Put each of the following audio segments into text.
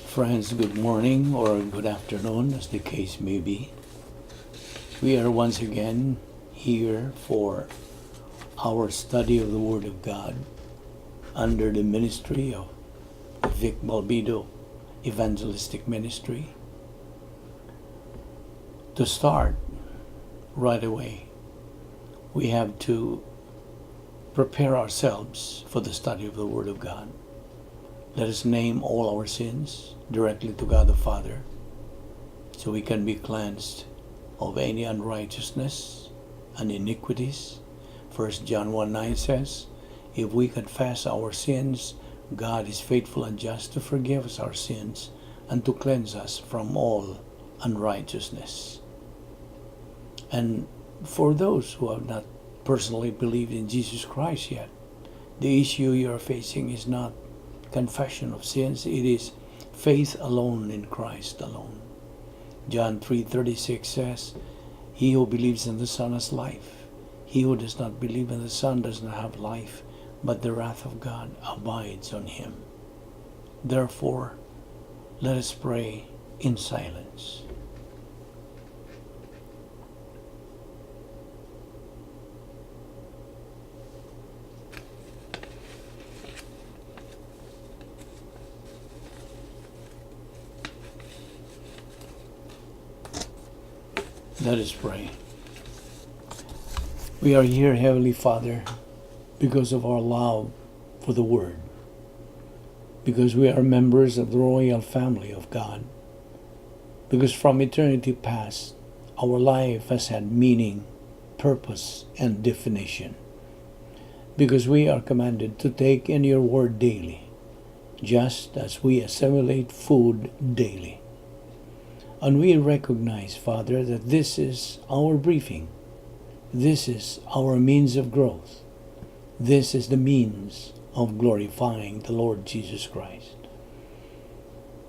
Friends, good morning or good afternoon, as the case may be. We are once again here for our study of the Word of God under the ministry of Vic Balbido Evangelistic Ministry. To start right away, we have to prepare ourselves for the study of the Word of God. Let us name all our sins directly to God the Father, so we can be cleansed of any unrighteousness and iniquities. 1 John 1:9 says, if we confess our sins, God is faithful and just to forgive us our sins and to cleanse us from all unrighteousness. And for those who have not personally believed in Jesus Christ yet, the issue you are facing is not confession of sins, it is faith alone in Christ alone. John 3:36 says, he who believes in the Son has life. He who does not believe in the Son does not have life, but the wrath of God abides on him. Therefore, let us pray in silence. Let us pray. We are here, Heavenly Father, because of our love for the Word, because we are members of the royal family of God, because from eternity past, our life has had meaning, purpose, and definition, because we are commanded to take in your Word daily, just as we assimilate food daily. And we recognize, Father, that this is our briefing. This is our means of growth. This is the means of glorifying the Lord Jesus Christ.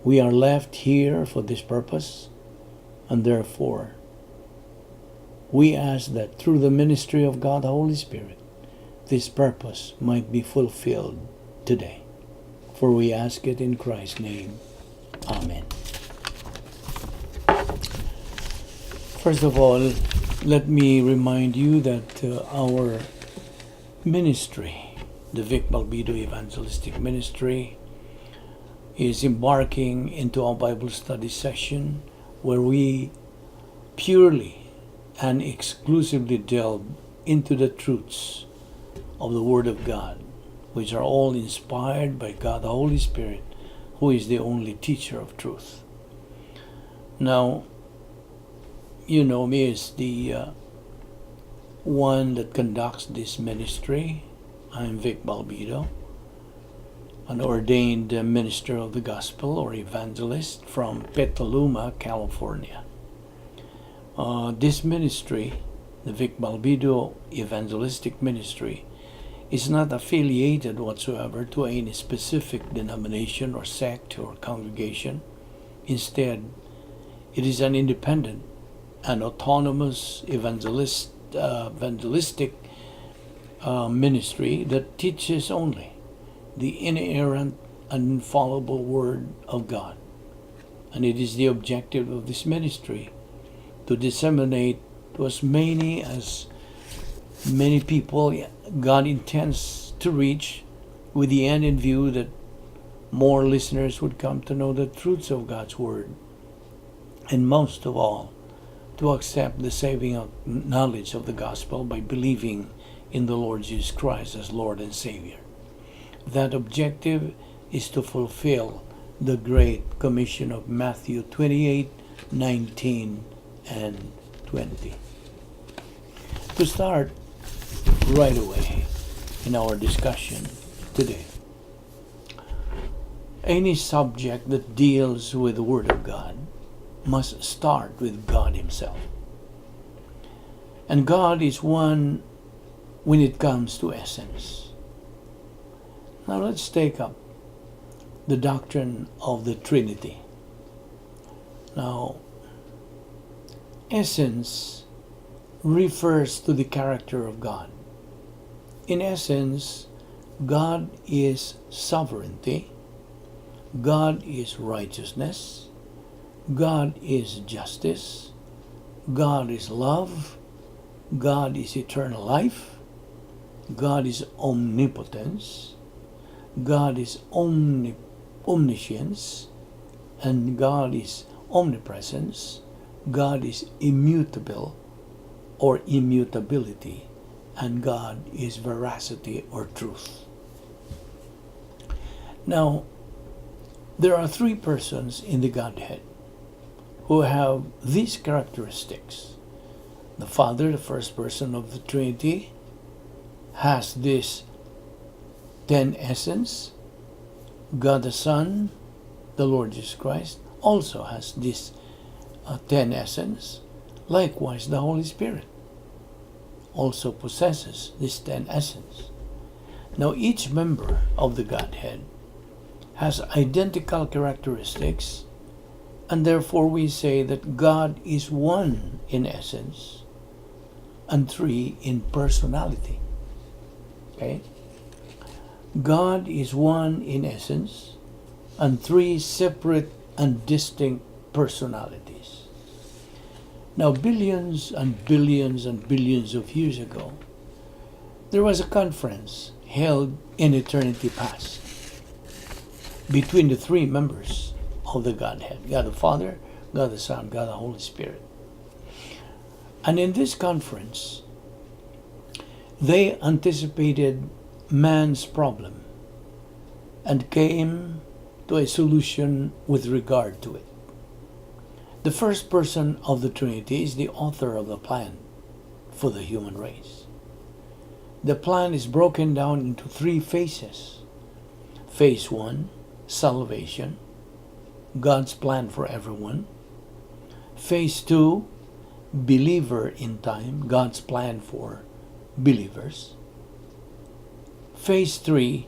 We are left here for this purpose, and therefore, we ask that through the ministry of God the Holy Spirit, this purpose might be fulfilled today. For we ask it in Christ's name. Amen. First of all, let me remind you that our ministry, the Vic Balbido Evangelistic Ministry, is embarking into our Bible study session where we purely and exclusively delve into the truths of the Word of God, which are all inspired by God the Holy Spirit, who is the only teacher of truth. Now, you know me as the one that conducts this ministry. I'm Vic Balbido, an ordained minister of the gospel or evangelist from Petaluma, California. This ministry, the Vic Balbido Evangelistic Ministry, is not affiliated whatsoever to any specific denomination or sect or congregation. Instead, it is an independent and autonomous evangelistic ministry that teaches only the inerrant and infallible Word of God. And it is the objective of this ministry to disseminate to as many people God intends to reach, with the end in view that more listeners would come to know the truths of God's Word, and most of all, to accept the saving knowledge of the gospel by believing in the Lord Jesus Christ as Lord and Savior. That objective is to fulfill the Great Commission of Matthew 28:19 and 20. To start right away in our discussion today, any subject that deals with the Word of God must start with God Himself. And God is one when it comes to essence. Now let's take up the doctrine of the Trinity. Now, essence refers to the character of God. In essence, God is sovereignty, God is righteousness, God is justice, God is love, God is eternal life, God is omnipotence, God is omniscience, and God is omnipresence, God is immutable or immutability, and God is veracity or truth. Now, there are three persons in the Godhead who have these characteristics. The Father, the first person of the Trinity, has this 10 essence. God the Son, the Lord Jesus Christ, also has this 10 essence. Likewise, the Holy Spirit also possesses this 10 essence. Now, each member of the Godhead has identical characteristics, and therefore we say that God is one in essence and three in personality. Okay? God is one in essence and three separate and distinct personalities. Now, billions and billions and billions of years ago, there was a conference held in eternity past between the three members of the Godhead, God the Father, God the Son, God the Holy Spirit. And in this conference, they anticipated man's problem and came to a solution with regard to it. The first person of the Trinity is the author of the plan for the human race. The plan is broken down into three phases. Phase 1, salvation, God's plan for everyone. Phase 2, believer in time, God's plan for believers. Phase 3,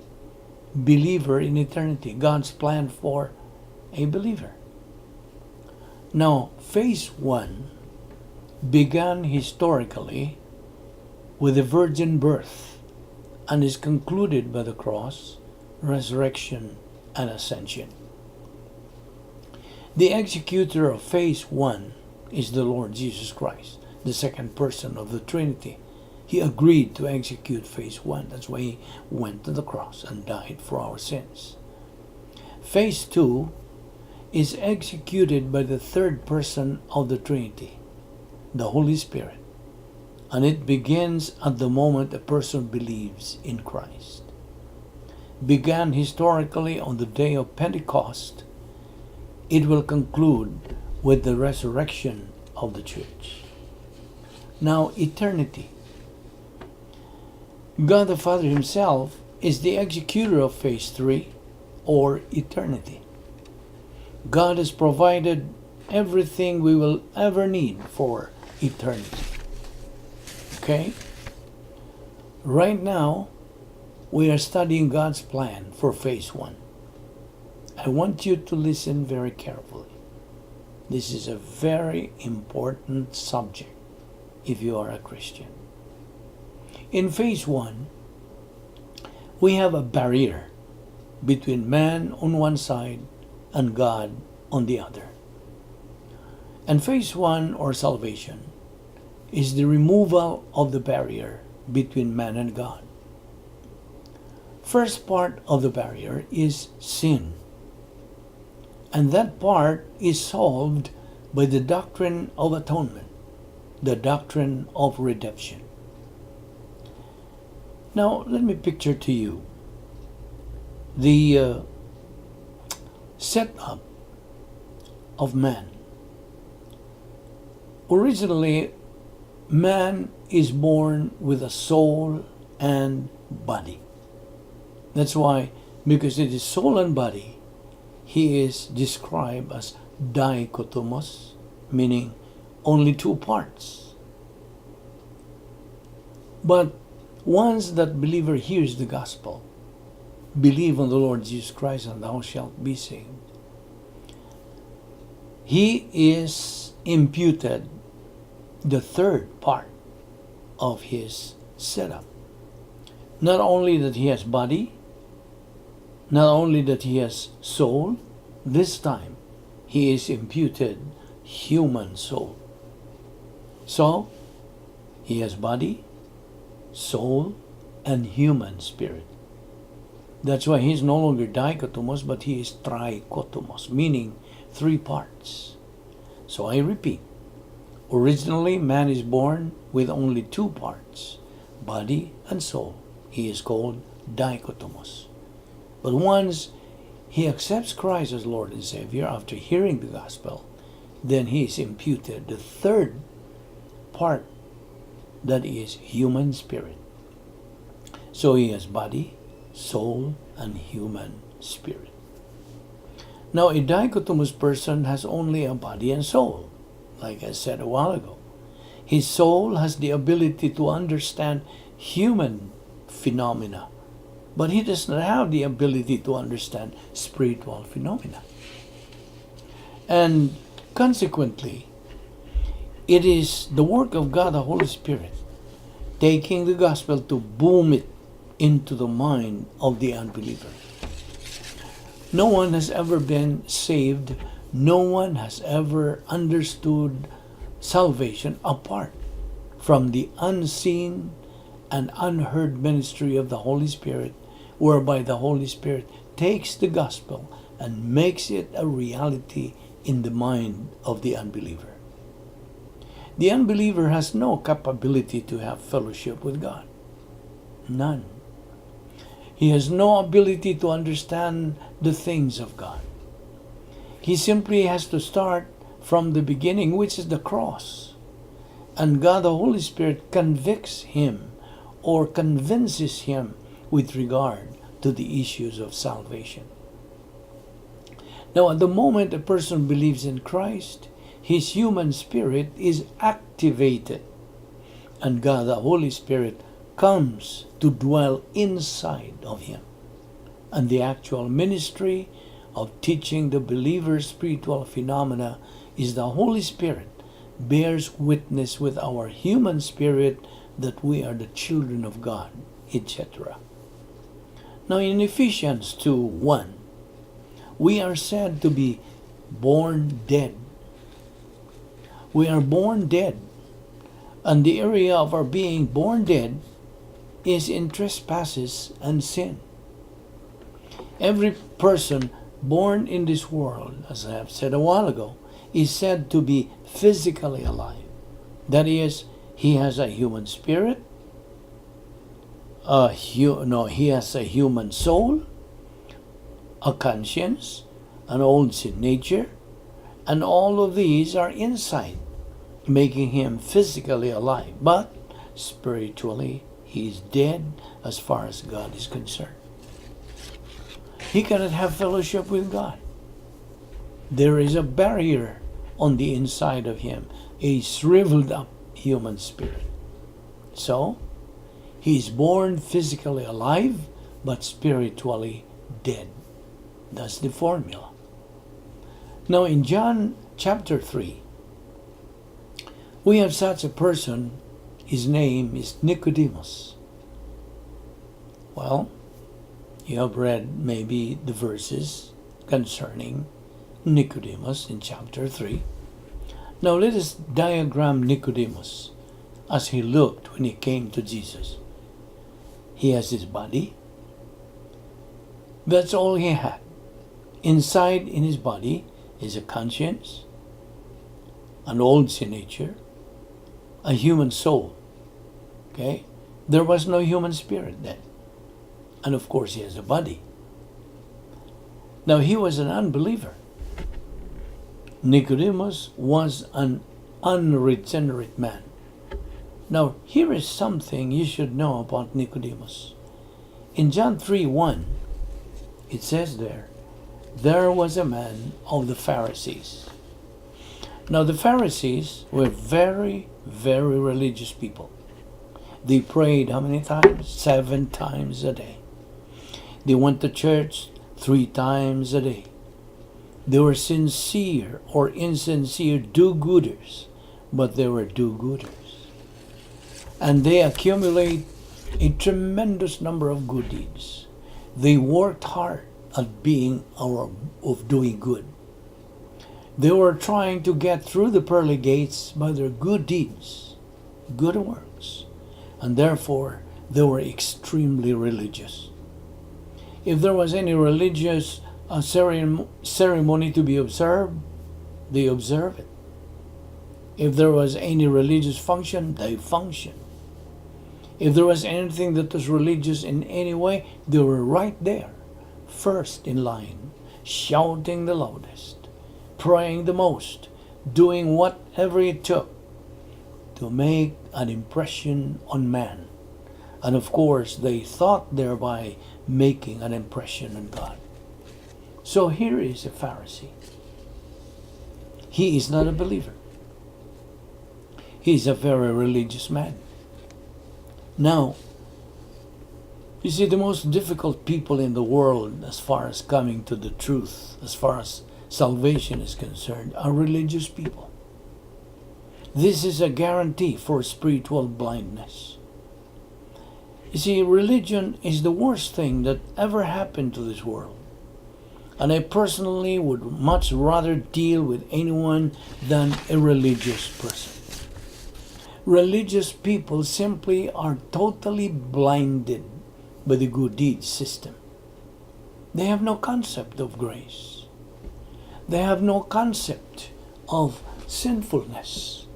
believer in eternity, God's plan for a believer. Now, phase 1 began historically with the virgin birth and is concluded by the cross, resurrection, and ascension. The executor of phase 1 is the Lord Jesus Christ, the second person of the Trinity. He agreed to execute phase 1. That's why he went to the cross and died for our sins. Phase 2 is executed by the third person of the Trinity, the Holy Spirit. And it begins at the moment a person believes in Christ. Began historically on the day of Pentecost. It will conclude with the resurrection of the church. Now, eternity. God the Father himself is the executor of phase 3, or eternity. God has provided everything we will ever need for eternity. Okay? Right now, we are studying God's plan for phase 1. I want you to listen very carefully. This is a very important subject if you are a Christian. In phase 1, we have a barrier between man on one side and God on the other. And phase 1, or salvation, is the removal of the barrier between man and God. First part of the barrier is sin. And that part is solved by the doctrine of atonement, the doctrine of redemption. Now, let me picture to you the setup of man. Originally, man is born with a soul and body. That's why, because it is soul and body, he is described as dichotomous, meaning only two parts. But once that believer hears the gospel, believe on the Lord Jesus Christ and thou shalt be saved, he is imputed the third part of his setup. Not only that he has body, not only that he has soul, this time he is imputed human soul. So, he has body, soul, and human spirit. That's why he's no longer dichotomous, but he is trichotomous, meaning 3 parts. So I repeat, originally man is born with only 2 parts, body and soul. He is called dichotomous. But once he accepts Christ as Lord and Savior after hearing the gospel, then he is imputed the 3rd part, that is human spirit. So he has body, soul, and human spirit. Now, a dichotomous person has only a body and soul, like I said a while ago. His soul has the ability to understand human phenomena, but he does not have the ability to understand spiritual phenomena. And consequently, it is the work of God, the Holy Spirit, taking the gospel to boom it into the mind of the unbeliever. No one has ever been saved. No one has ever understood salvation apart from the unseen and unheard ministry of the Holy Spirit, whereby the Holy Spirit takes the gospel and makes it a reality in the mind of the unbeliever. The unbeliever has no capability to have fellowship with God. None. He has no ability to understand the things of God. He simply has to start from the beginning, which is the cross. And God, the Holy Spirit, convicts him or convinces him with regard to the issues of salvation. Now, at the moment a person believes in Christ, his human spirit is activated, and God, the Holy Spirit, comes to dwell inside of him. And the actual ministry of teaching the believer spiritual phenomena is the Holy Spirit bears witness with our human spirit that we are the children of God, etc. Now in Ephesians 2:1, we are said to be born dead. We are born dead. And the area of our being born dead is in trespasses and sin. Every person born in this world, as I have said a while ago, is said to be physically alive. That is, he has a human spirit, he has a human soul, a conscience, an old sin nature, and all of these are inside, making him physically alive. But spiritually, he is dead as far as God is concerned. He cannot have fellowship with God. There is a barrier on the inside of him, a shriveled up human spirit. So, he is born physically alive, but spiritually dead. That's the formula. Now in John chapter 3, we have such a person. His name is Nicodemus. Well, you have read maybe the verses concerning Nicodemus in chapter 3. Now let us diagram Nicodemus as he looked when he came to Jesus. He has his body. That's all he had. Inside in his body is a conscience, an old sin nature, a human soul. Okay? There was no human spirit then. And of course he has a body. Now he was an unbeliever. Nicodemus was an unregenerate man. Now here is something you should know about Nicodemus. In John 3:1, it says there was a man of the Pharisees. Now the Pharisees were very, very religious people. They prayed how many times? 7 times a day. They went to church 3 times a day. They were sincere or insincere do-gooders, but they were do-gooders. and they accumulate a tremendous number of good deeds. They worked hard at of doing good. They were trying to get through the pearly gates by their good deeds, good works, and therefore they were extremely religious. If there was any religious ceremony to be observed, they observe it. If there was any religious function, they function. If there was anything that was religious in any way, they were right there, first in line, shouting the loudest, praying the most, doing whatever it took to make an impression on man. And of course, they thought thereby making an impression on God. So here is a Pharisee. He is not a believer. He is a very religious man. Now, you see, the most difficult people in the world as far as coming to the truth, as far as salvation is concerned, are religious people. This is a guarantee for spiritual blindness. You see, religion is the worst thing that ever happened to this world. And I personally would much rather deal with anyone than a religious person. Religious people simply are totally blinded by the good deeds system. They have no concept of grace. They have no concept of sinfulness.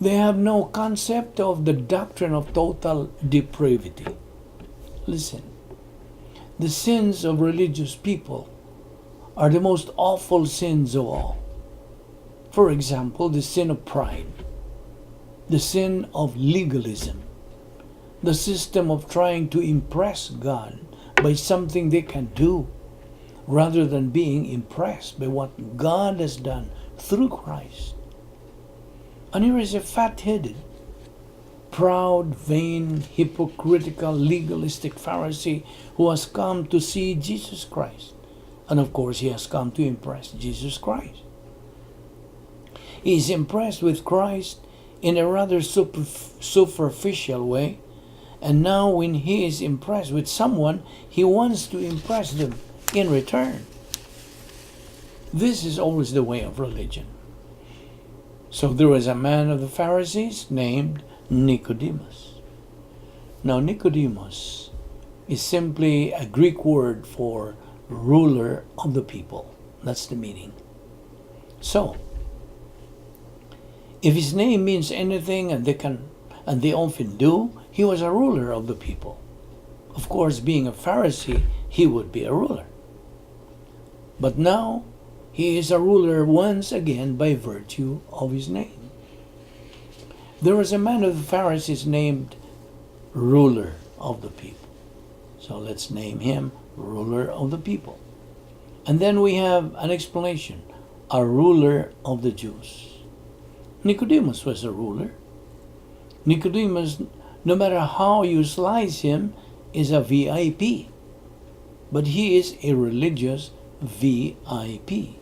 They have no concept of the doctrine of total depravity. Listen, the sins of religious people are the most awful sins of all. For example, the sin of pride, the sin of legalism, the system of trying to impress God by something they can do, rather than being impressed by what God has done through Christ. And here is a fat-headed, proud, vain, hypocritical, legalistic Pharisee who has come to see Jesus Christ. And of course, he has come to impress Jesus Christ. He is impressed with Christ in a rather superficial way. And now when he is impressed with someone, he wants to impress them in return. This is always the way of religion. So there was a man of the Pharisees named Nicodemus. Now Nicodemus is simply a Greek word for ruler of the people. That's the meaning. So, if his name means anything, and they often do, he was a ruler of the people. Of course, being a Pharisee, he would be a ruler. But now, he is a ruler once again by virtue of his name. There was a man of the Pharisees named ruler of the people. So let's name him ruler of the people. And then we have an explanation, a ruler of the Jews. Nicodemus was a ruler. Nicodemus, no matter how you slice him, is a VIP. But he is a religious VIP.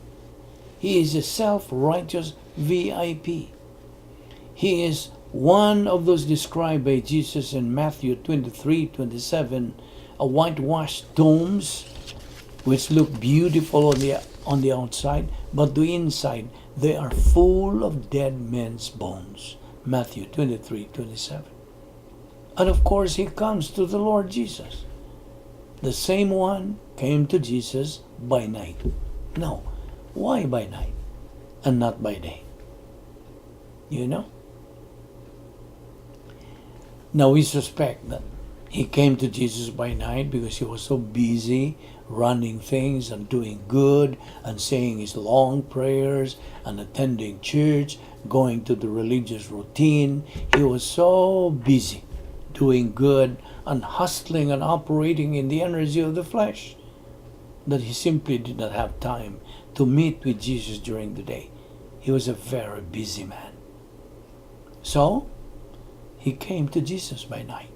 He is a self-righteous VIP. He is one of those described by Jesus in Matthew 23:27, a whitewashed tombs which look beautiful on the outside, but the inside they are full of dead men's bones. Matthew 23:27. And of course, he comes to the Lord Jesus. The same one came to Jesus by night. No, why by night and not by day? You know? Now we suspect that he came to Jesus by night because he was so busy running things and doing good and saying his long prayers and attending church, going to the religious routine. He was so busy doing good and hustling and operating in the energy of the flesh that he simply did not have time to meet with Jesus during the day. He was a very busy man. So, he came to Jesus by night.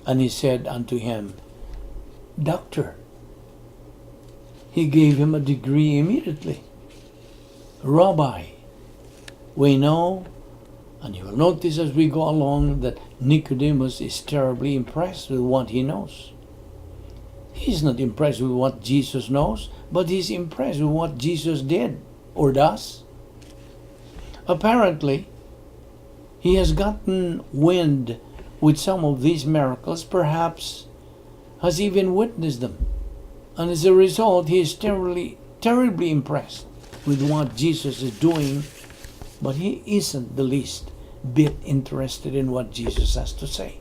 And he said unto him, Doctor. He gave him a degree immediately. Rabbi, we know And you will notice as we go along that Nicodemus is terribly impressed with what he knows. He's not impressed with what Jesus knows, but he's impressed with what Jesus did or does. Apparently, he has gotten wind with some of these miracles, perhaps has even witnessed them. And as a result, he is terribly impressed with what Jesus is doing, but he isn't the least bit interested in what Jesus has to say.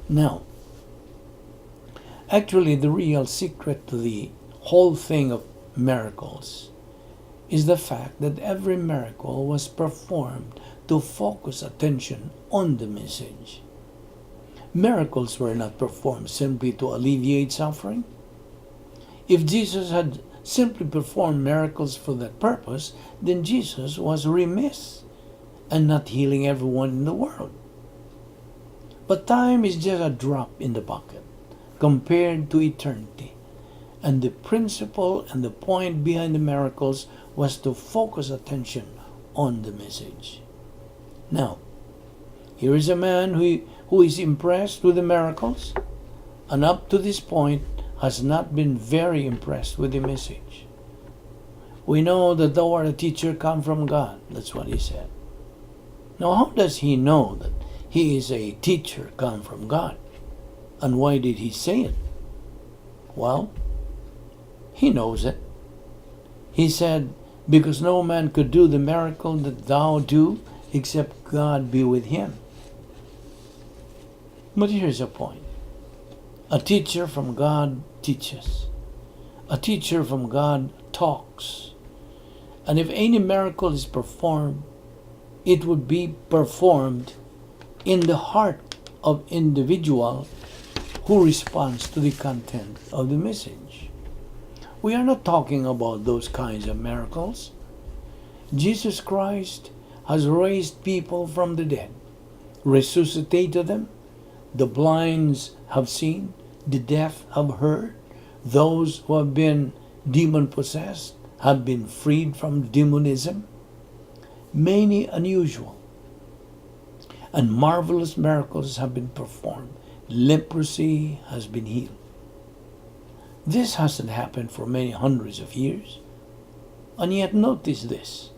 Now, actually, the real secret to the whole thing of miracles is the fact that every miracle was performed to focus attention on the message. Miracles were not performed simply to alleviate suffering. If Jesus had simply performed miracles for that purpose, then Jesus was remiss and not healing everyone in the world. But time is just a drop in the bucket compared to eternity. And the principle and the point behind the miracles was to focus attention on the message. Now, here is a man who is impressed with the miracles, and up to this point has not been very impressed with the message. We know that thou art a teacher come from God. That's what he said. Now, how does he know that he is a teacher come from God? And why did he say it? Well, he knows it. He said, because no man could do the miracle that thou do except God be with him. But here's a point. A teacher from God teaches. A teacher from God talks. And if any miracle is performed, it would be performed in the heart of individual who responds to the content of the message. We are not talking about those kinds of miracles. Jesus Christ has raised people from the dead, resuscitated them. The blinds have seen, the deaf have heard, those who have been demon-possessed have been freed from demonism. Many unusual and marvelous miracles have been performed. Leprosy has been healed. This hasn't happened for many hundreds of years. And yet notice this.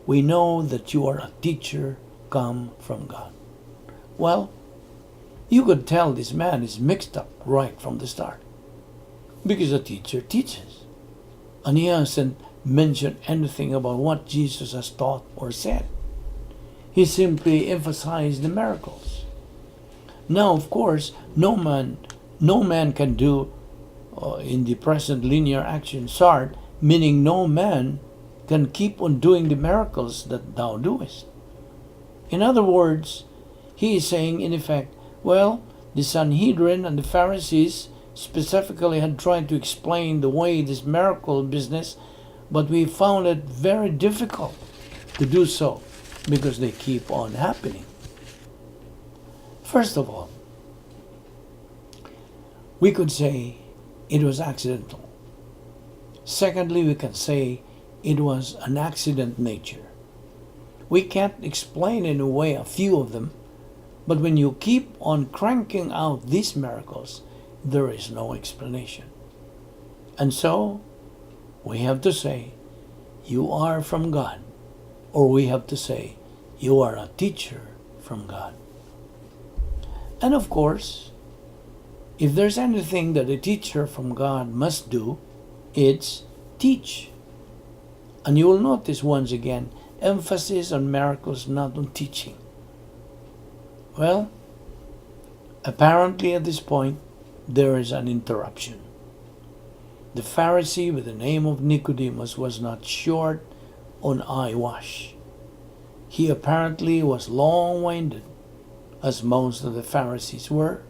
We know that you are a teacher come from God. Well, you could tell this man is mixed up right from the start. Because a teacher teaches. And he hasn't mentioned anything about what Jesus has taught or said. He simply emphasized the miracles. Now, of course, no man can do in the present linear action sart, meaning no man can keep on doing the miracles that thou doest. In other words, he is saying, in effect, well, the Sanhedrin and the Pharisees specifically had tried to explain the way this miracle business, but we found it very difficult to do so because they keep on happening. First of all, we could say it was accidental. Secondly, we can say it was an accident nature. We can't explain in a way a few of them, but when you keep on cranking out these miracles, there is no explanation. And so, we have to say, you are from God, or we have to say, you are a teacher from God. And of course, if there's anything that a teacher from God must do, it's teach. And you will notice once again, emphasis on miracles, not on teaching. Well, apparently at this point, there is an interruption. The Pharisee with the name of Nicodemus was not short on eyewash. He apparently was long-winded, as most of the Pharisees were.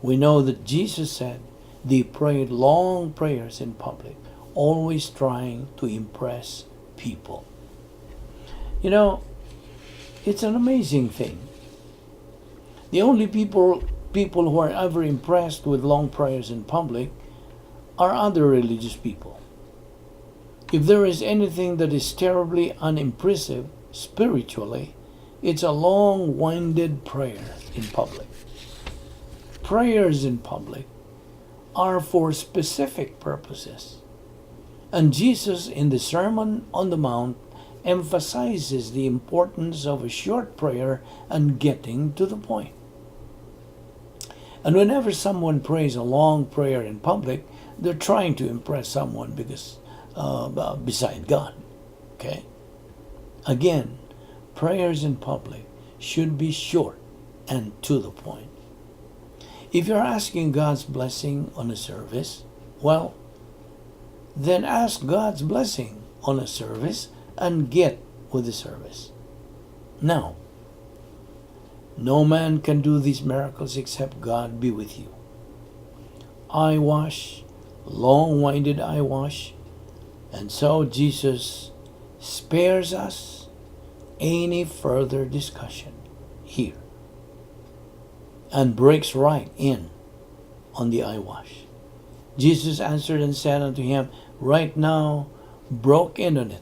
We know that Jesus said they prayed long prayers in public, always trying to impress people. You know, it's an amazing thing. The only people who are ever impressed with long prayers in public are other religious people. If there is anything that is terribly unimpressive spiritually, It's a long-winded prayer in public. Prayers in public are for specific purposes. And Jesus in the Sermon on the Mount emphasizes the importance of a short prayer and getting to the point. And whenever someone prays a long prayer in public, they're trying to impress someone beside God. Okay? Again, prayers in public should be short and to the point. If you're asking God's blessing on a service, well, then ask God's blessing on a service and get with the service. Now, no man can do these miracles except God be with you. Eye wash, long-winded eye wash, and so Jesus spares us any further discussion here and breaks right in on the eye wash. Jesus answered and said unto him, right now broke in on it.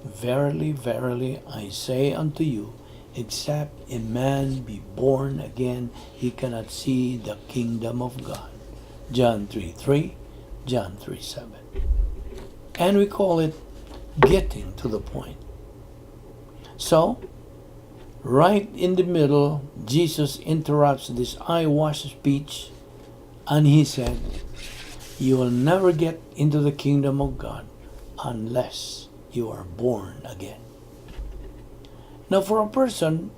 Verily, verily, I say unto you, except a man be born again, he cannot see the kingdom of God. John 3:3, John 3:7. And we call it getting to the point. So, right in the middle, Jesus interrupts this eye wash speech, and he said, you will never get into the kingdom of God unless you are born again. Now, for a person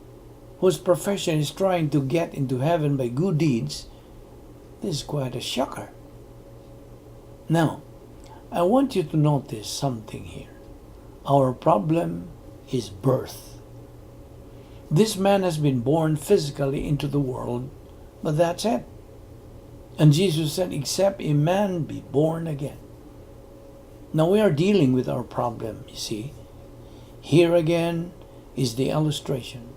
whose profession is trying to get into heaven by good deeds, this is quite a shocker. Now, I want you to notice something here. Our problem is birth. This man has been born physically into the world, but that's it. And Jesus said, except a man be born again. Now we are dealing with our problem, you see. Here again is the illustration.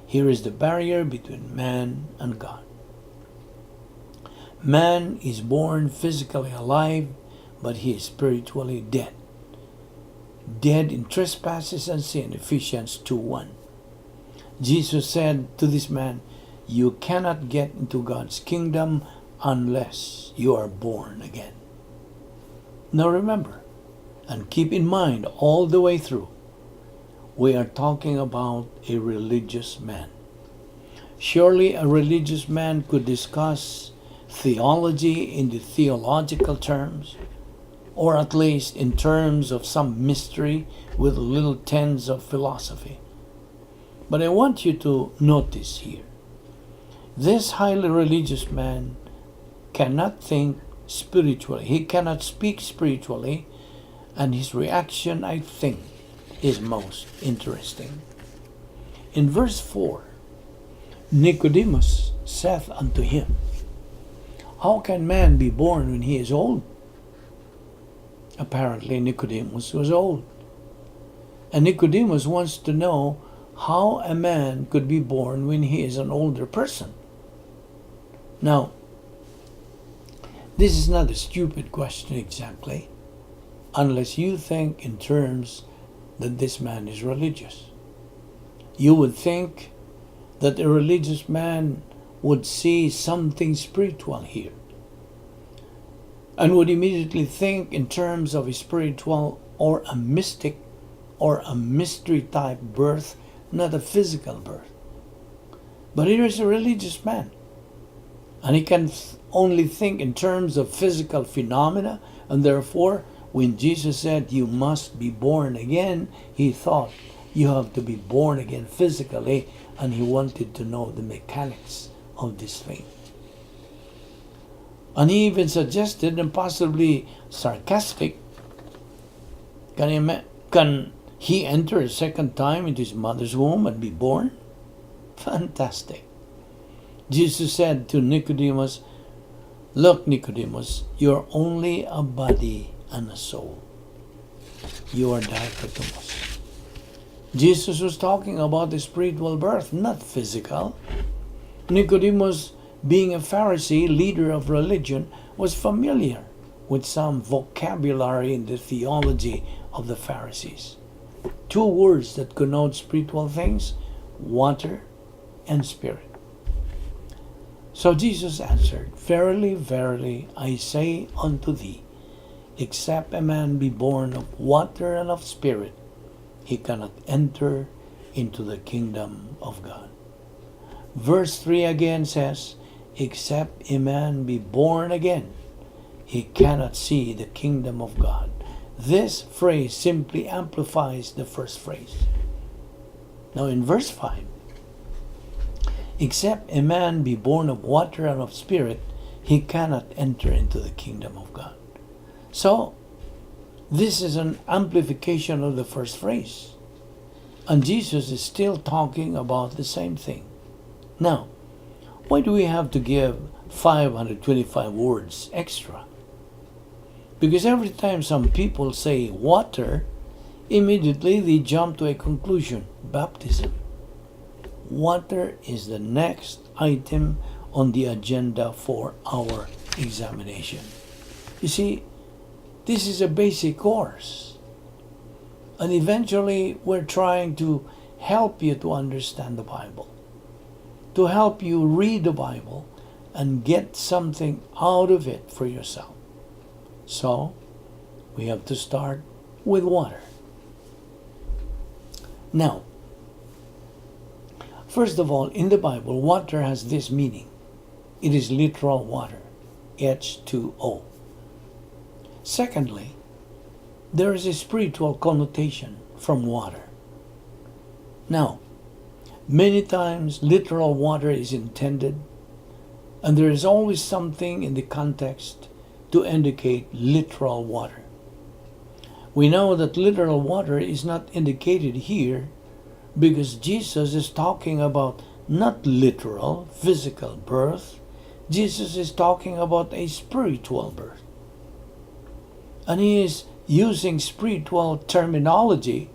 Here is the barrier between man and God. Man is born physically alive, but he is spiritually dead. Dead in trespasses and sin, Ephesians 2:1. Jesus said to this man, you cannot get into God's kingdom unless you are born again. Now remember, and keep in mind all the way through, we are talking about a religious man. Surely a religious man could discuss theology in the theological terms, or at least in terms of some mystery with little tints of philosophy. But I want you to notice here, this highly religious man cannot think spiritually. He cannot speak spiritually, and his reaction, I think, is most interesting. In verse 4, Nicodemus saith unto him, how can man be born when he is old? Apparently Nicodemus was old. And Nicodemus wants to know how a man could be born when he is an older person. Now, this is not a stupid question exactly, unless you think in terms that this man is religious. You would think that a religious man would see something spiritual here, and would immediately think in terms of a spiritual or a mystic or a mystery type birth, not a physical birth. But here is a religious man, and he can only think in terms of physical phenomena, and therefore when Jesus said you must be born again, he thought you have to be born again physically, and he wanted to know the mechanics of this thing. And he even suggested, and possibly sarcastic, can he enter a second time into his mother's womb and be born? Fantastic. Jesus said to Nicodemus, look, Nicodemus, you're only a body and a soul. You are dichotomous. Jesus was talking about the spiritual birth, not physical. Nicodemus, being a Pharisee, leader of religion, was familiar with some vocabulary in the theology of the Pharisees. Two words that connote spiritual things water and spirit. So Jesus answered, Verily, verily, I say unto thee, except a man be born of water and of spirit, he cannot enter into the kingdom of God. Verse 3 again says, except a man be born again, he cannot see the kingdom of God. This phrase simply amplifies the first phrase. Now in verse 5, except a man be born of water and of spirit, he cannot enter into the kingdom of God. So, this is an amplification of the first phrase. And Jesus is still talking about the same thing. Now, why do we have to give 525 words extra? Because every time some people say water, immediately they jump to a conclusion: baptism. Water is the next item on the agenda for our examination. You see, this is a basic course. And eventually, we're trying to help you to understand the Bible, to help you read the Bible and get something out of it for yourself. So, we have to start with water. Now, first of all, in the Bible, water has this meaning. It is literal water, H2O. Secondly, there is a spiritual connotation from water. Now, many times literal water is intended, and there is always something in the context to indicate literal water. We know that literal water is not indicated here because Jesus is talking about not literal physical birth. Jesus is talking about a spiritual birth. And he is using spiritual terminology,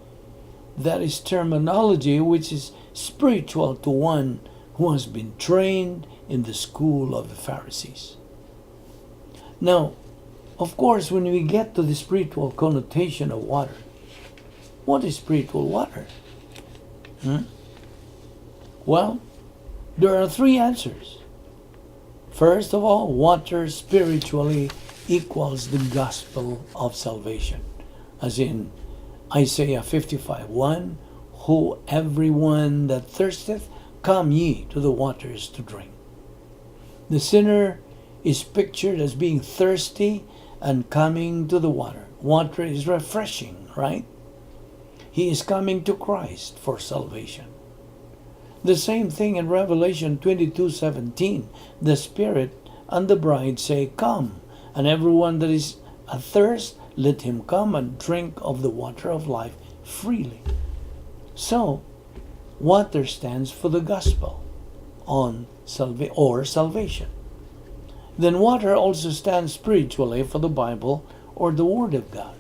that is terminology which is spiritual to one who has been trained in the school of the Pharisees. Now, of course, when we get to the spiritual connotation of water, what is spiritual water? Well, there are three answers. First of all, water spiritually equals the gospel of salvation. As in Isaiah 55:1, Who everyone that thirsteth, come ye to the waters to drink. The sinner is pictured as being thirsty and coming to the water. Water is refreshing, right? He is coming to Christ for salvation. The same thing in Revelation 22:17. The Spirit and the bride say, Come, and everyone that is athirst, let him come and drink of the water of life freely. So, water stands for the gospel on salvation. Then water also stands spiritually for the Bible or the Word of God.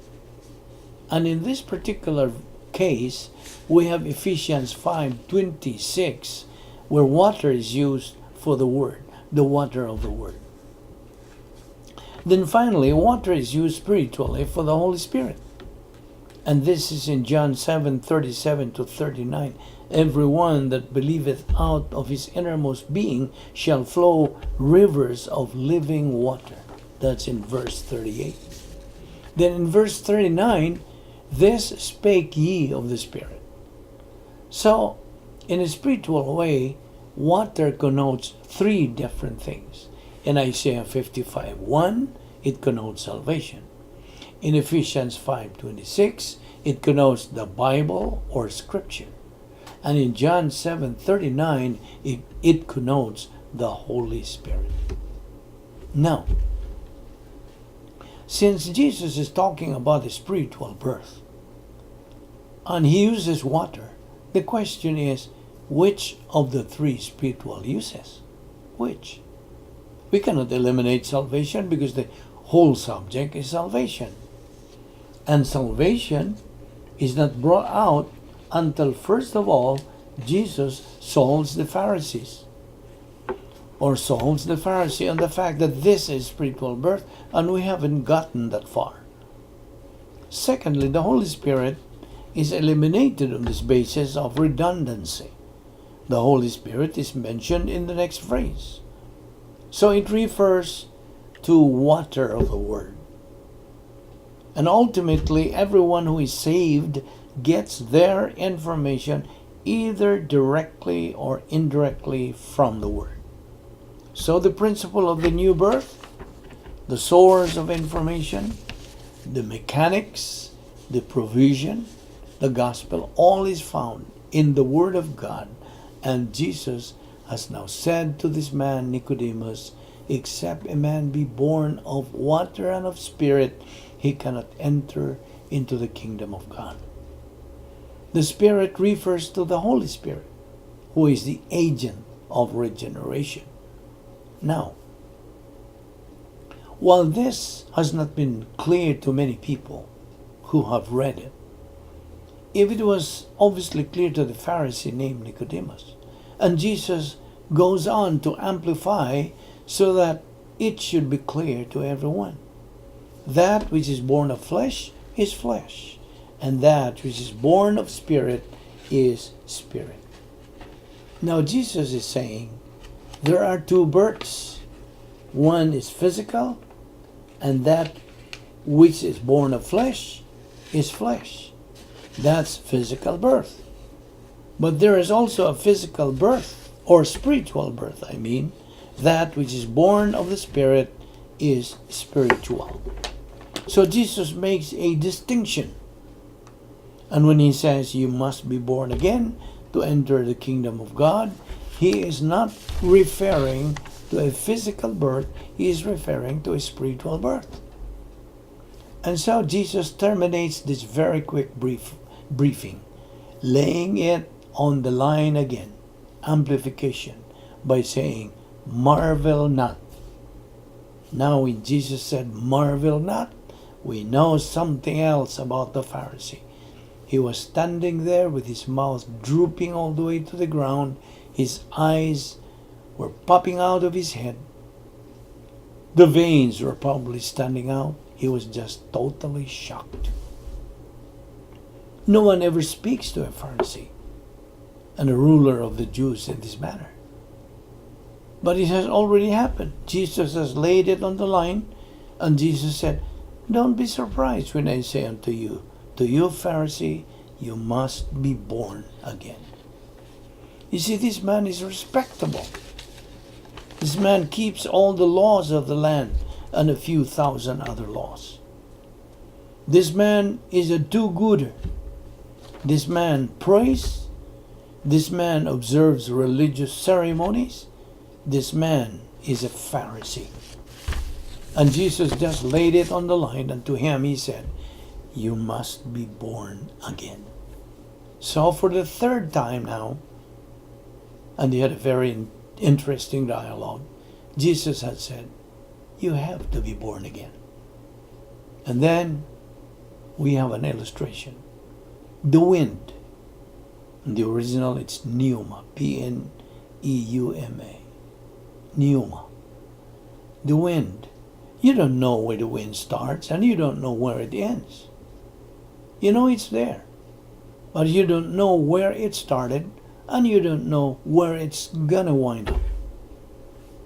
And in this particular case, we have Ephesians 5:26, where water is used for the Word, the water of the Word. Then finally, water is used spiritually for the Holy Spirit. And this is in John 7:37-39. Everyone that believeth out of his innermost being shall flow rivers of living water. That's in verse 38. Then in verse 39, this spake ye of the Spirit. So, in a spiritual way, water connotes three different things. In Isaiah 55:1, it connotes salvation. In Ephesians 5:26, it connotes the Bible or Scripture. And in John 7:39, it connotes the Holy Spirit. Now, since Jesus is talking about the spiritual birth, and he uses water, the question is, which of the three spiritual uses? Which? We cannot eliminate salvation because the whole subject is salvation. And salvation is not brought out until, first of all, Jesus solves the Pharisees. Or solves the Pharisee on the fact that this is spiritual birth, and we haven't gotten that far. Secondly, the Holy Spirit is eliminated on this basis of redundancy. The Holy Spirit is mentioned in the next phrase. So it refers to water of the Word. And ultimately, everyone who is saved gets their information either directly or indirectly from the Word. So the principle of the new birth, the source of information, the mechanics, the provision, the gospel, all is found in the Word of God. And Jesus has now said to this man, Nicodemus, except a man be born of water and of spirit, he cannot enter into the kingdom of God. The Spirit refers to the Holy Spirit, who is the agent of regeneration. Now, while this has not been clear to many people who have read it, if it was obviously clear to the Pharisee named Nicodemus, and Jesus goes on to amplify so that it should be clear to everyone. That which is born of flesh is flesh, and that which is born of spirit is spirit. Now Jesus is saying there are two births. One is physical, and that which is born of flesh is flesh. That's physical birth. But there is also a physical birth, or spiritual birth, I mean. That which is born of the Spirit is spiritual. So Jesus makes a distinction. And when he says you must be born again to enter the kingdom of God, he is not referring to a physical birth, he is referring to a spiritual birth. And so Jesus terminates this very quick briefing, laying it on the line again, amplification, by saying, marvel not. Now when Jesus said, marvel not, we know something else about the Pharisee. He was standing there with his mouth drooping all the way to the ground. His eyes were popping out of his head. The veins were probably standing out. He was just totally shocked. No one ever speaks to a Pharisee and a ruler of the Jews in this manner. But it has already happened. Jesus has laid it on the line, and Jesus said, don't be surprised when I say unto you, to you, Pharisee, you must be born again. You see, this man is respectable. This man keeps all the laws of the land and a few thousand other laws. This man is a do-gooder. This man prays. This man observes religious ceremonies. This man is a Pharisee. And Jesus just laid it on the line, and to him he said, you must be born again. So for the third time now, and he had a very interesting dialogue, Jesus had said, you have to be born again. And then we have an illustration. The wind. In the original, it's pneuma, P-N-E-U-M-A. Pneuma. The wind. You don't know where the wind starts, and you don't know where it ends. You know it's there, but you don't know where it started, and you don't know where it's gonna wind up.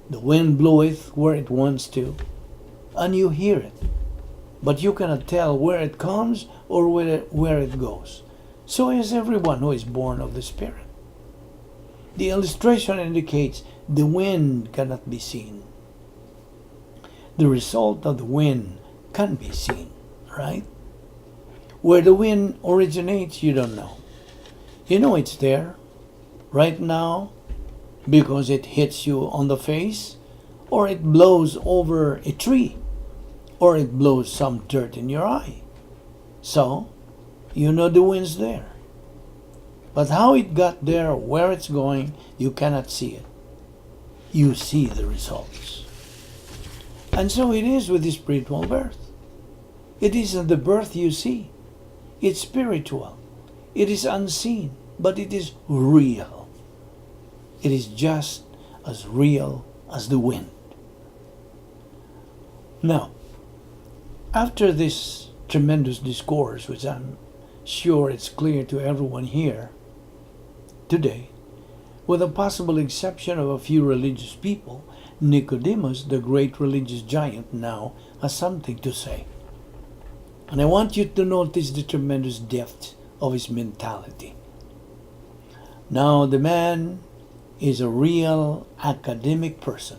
The wind bloweth where it wants to, and you hear it, but you cannot tell where it comes or where it goes. So is everyone who is born of the Spirit. The illustration indicates the wind cannot be seen. The result of the wind can be seen, right? Where the wind originates, you don't know. You know it's there right now because it hits you on the face, or it blows over a tree, or it blows some dirt in your eye. So, you know the wind's there. But how it got there, where it's going, you cannot see it. You see the results. And so it is with the spiritual birth. It isn't the birth you see. It's spiritual. It is unseen, but it is real. It is just as real as the wind. Now, after this tremendous discourse, which I'm sure it's clear to everyone here today, With the possible exception of a few religious people, Nicodemus, the great religious giant, now has something to say. And I want you to notice the tremendous depth of his mentality. Now, the man is a real academic person.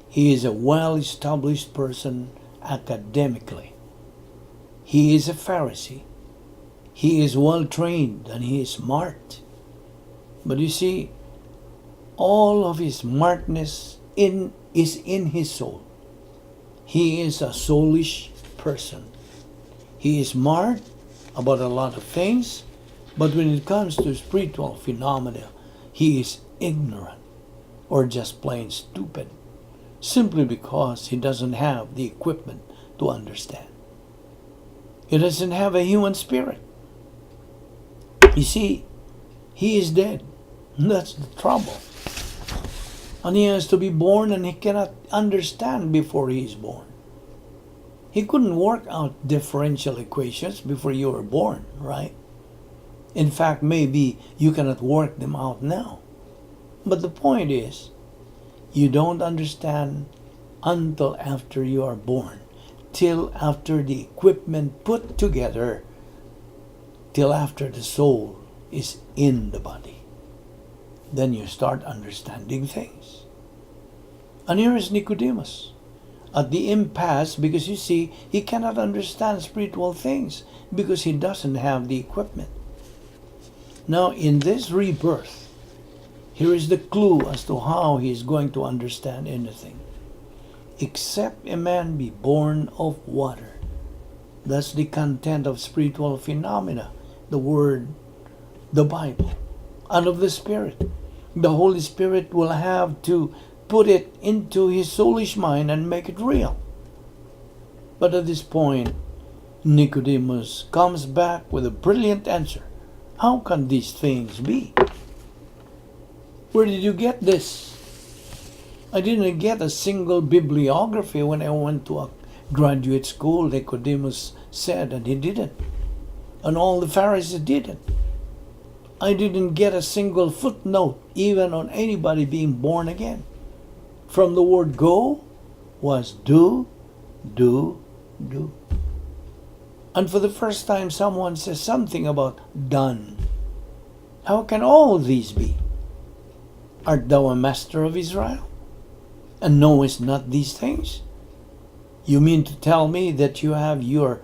He is a well-established person academically. He is a Pharisee. He is well-trained and he is smart. But you see, all of his smartness is in his soul. He is a soulish person. He is smart about a lot of things, but when it comes to spiritual phenomena, he is ignorant or just plain stupid, simply because he doesn't have the equipment to understand. He doesn't have a human spirit. You see, he is dead. That's the trouble. And he has to be born, and he cannot understand before he is born. He couldn't work out differential equations before you were born, right? In fact, maybe you cannot work them out now. But the point is, you don't understand until after you are born, till after the equipment put together, till after the soul is in the body. Then you start understanding things. And here is Nicodemus at the impasse, because you see, he cannot understand spiritual things because he doesn't have the equipment. Now, in this rebirth, here is the clue as to how he is going to understand anything. Except a man be born of water. That's the content of spiritual phenomena, the Word, the Bible, and of the Spirit. The Holy Spirit will have to put it into his soulish mind and make it real. But at this point, Nicodemus comes back with a brilliant answer. How can these things be? Where did you get this? I didn't get a single bibliography when I went to a graduate school, Nicodemus said, and he didn't. And all the Pharisees didn't. I didn't get a single footnote even on anybody being born again. From the word go was do. And for the first time someone says something about done. How can all these be? Art thou a master of Israel, and knowest not these things? You mean to tell me that you have your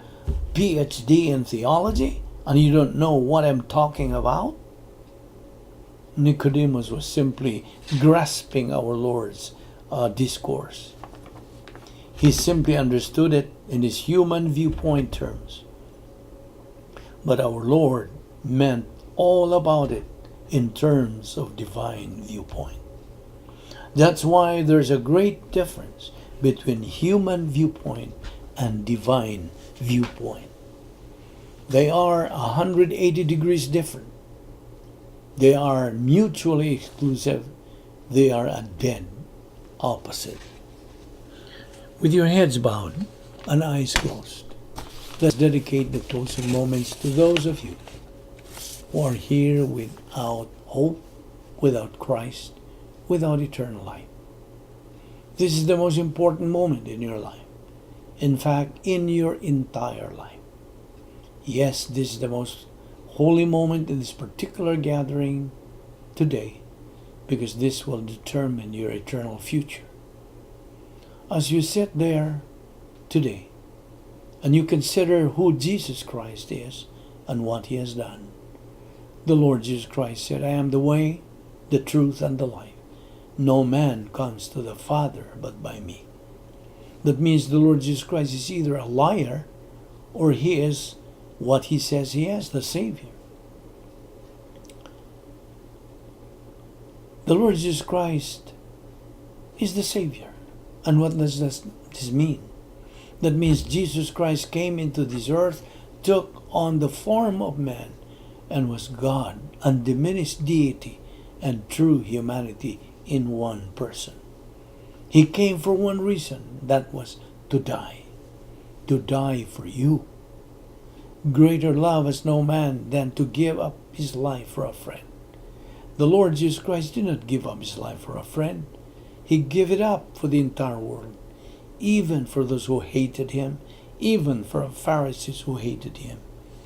PhD in theology, and you don't know what I'm talking about? Nicodemus was simply grasping our Lord's discourse. He simply understood it in his human viewpoint terms. But our Lord meant all about it in terms of divine viewpoint. That's why there's a great difference between human viewpoint and divine viewpoint. They are 180 degrees different. They are mutually exclusive. They are a dead opposite. With your heads bowed and eyes closed, let's dedicate the closing moments to those of you who are here without hope, without Christ, without eternal life. This is the most important moment in your life. In fact, in your entire life. Yes, this is the most holy moment in this particular gathering today, because this will determine your eternal future. As you sit there today and you consider who Jesus Christ is and what he has done, the Lord Jesus Christ said, I am the way, the truth, and the life. No man comes to the Father but by me. That means the Lord Jesus Christ is either a liar or he is what he says he is, the Savior. The Lord Jesus Christ is the Savior. And what does this mean? That means Jesus Christ came into this earth, took on the form of man, and was God, undiminished deity, and true humanity in one person. He came for one reason, that was to die for you. Greater love has no man than to give up his life for a friend. The Lord Jesus Christ did not give up his life for a friend. He gave it up for the entire world, even for those who hated him, even for Pharisees who hated him.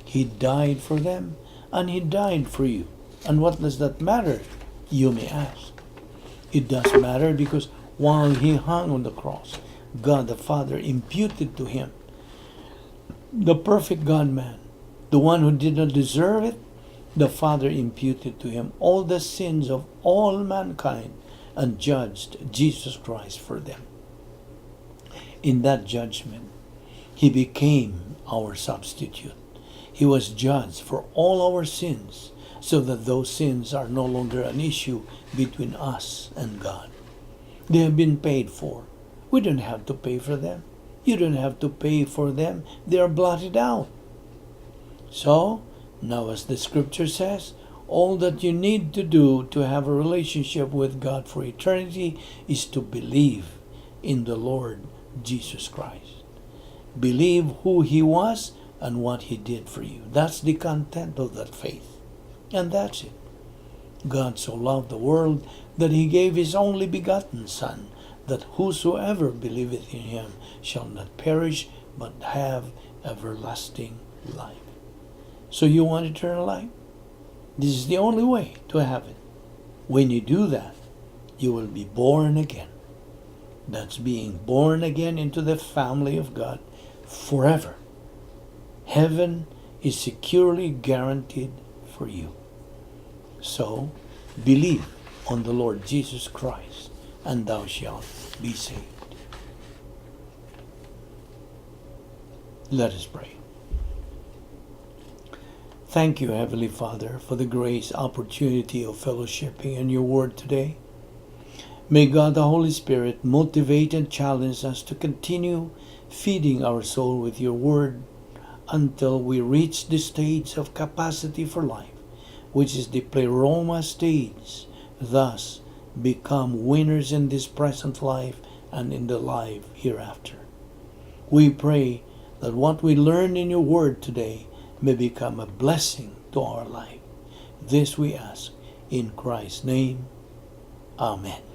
He died for them, and he died for you. And what does that matter, you may ask? It does matter because while he hung on the cross, God the Father imputed to him, the perfect God-man, the one who did not deserve it, the Father imputed to him all the sins of all mankind and judged Jesus Christ for them. In that judgment, he became our substitute. He was judged for all our sins, so that those sins are no longer an issue between us and God. They have been paid for. We don't have to pay for them. You don't have to pay for them. They are blotted out. So, now as the scripture says, all that you need to do to have a relationship with God for eternity is to believe in the Lord Jesus Christ. Believe who he was and what he did for you. That's the content of that faith. And that's it. God so loved the world that he gave his only begotten Son, that whosoever believeth in him shall not perish, but have everlasting life. So you want eternal life? This is the only way to have it. When you do that, you will be born again. That's being born again into the family of God forever. Heaven is securely guaranteed for you. So, believe on the Lord Jesus Christ, and thou shalt be saved. Let us pray. Thank you, Heavenly Father, for the grace, opportunity of fellowshipping in your word today. May God the Holy Spirit motivate and challenge us to continue feeding our soul with your word until we reach the stage of capacity for life, which is the pleroma stage, thus become winners in this present life and in the life hereafter. We pray that what we learn in your word today may become a blessing to our life. This we ask in Christ's name. Amen.